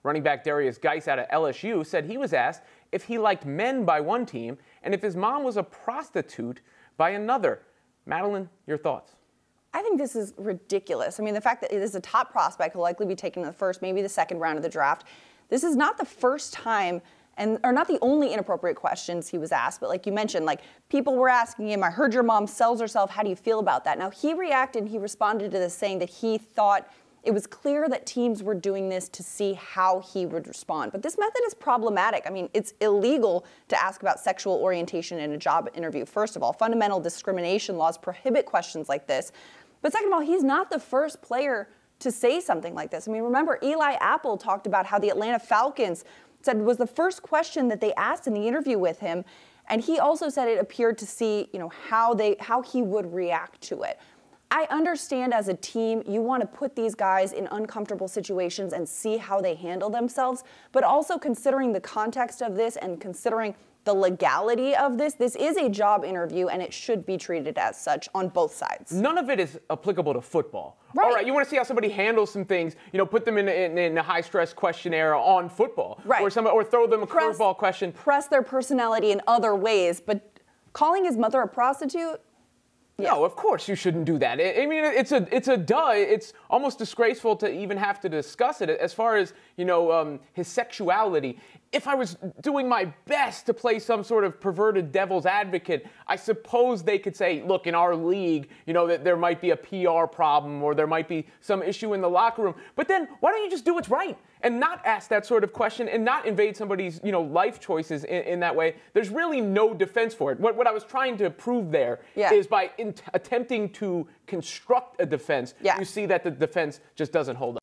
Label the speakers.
Speaker 1: Running back Derrius Guice out of LSU said he was asked if he liked men by one team and if his mom was a prostitute by another. Madeline, your thoughts?
Speaker 2: I think this is ridiculous. I mean, the fact that it is a top prospect, will likely be taken in the first, maybe the second round of the draft. This is not the first time, or not the only inappropriate questions he was asked, but like you mentioned, like people were asking him, I heard your mom sells herself, how do you feel about that? Now, he reacted, he responded to this saying that he thought it was clear that teams were doing this to see how he would respond. But this method is problematic. I mean, it's illegal to ask about sexual orientation in a job interview. First of all, fundamental discrimination laws prohibit questions like this. But second of all, he's not the first player to say something like this. I mean, remember, Eli Apple talked about how the Atlanta Falcons said was the first question that they asked in the interview with him. And he also said it appeared to see, how he would react to it. I understand as a team, you want to put these guys in uncomfortable situations and see how they handle themselves, but also considering the context of this and considering the legality of this, this is a job interview and it should be treated as such on both sides.
Speaker 1: None of it is applicable to football.
Speaker 2: Right.
Speaker 1: All right, you want to see how somebody handles some things, put them in a high-stress questionnaire on football.
Speaker 2: Right.
Speaker 1: Or throw them a curveball question.
Speaker 2: Press their personality in other ways, but calling his mother a prostitute?
Speaker 1: Yeah. No, of course you shouldn't do that. I mean, it's a duh. It's almost disgraceful to even have to discuss it. As far as, his sexuality, if I was doing my best to play some sort of perverted devil's advocate, I suppose they could say, look, in our league, that there might be a PR problem or there might be some issue in the locker room. But then why don't you just do what's right and not ask that sort of question and not invade somebody's, life choices in that way? There's really no defense for it. What I was trying to prove there is by attempting to construct a defense, you see that the defense just doesn't hold up.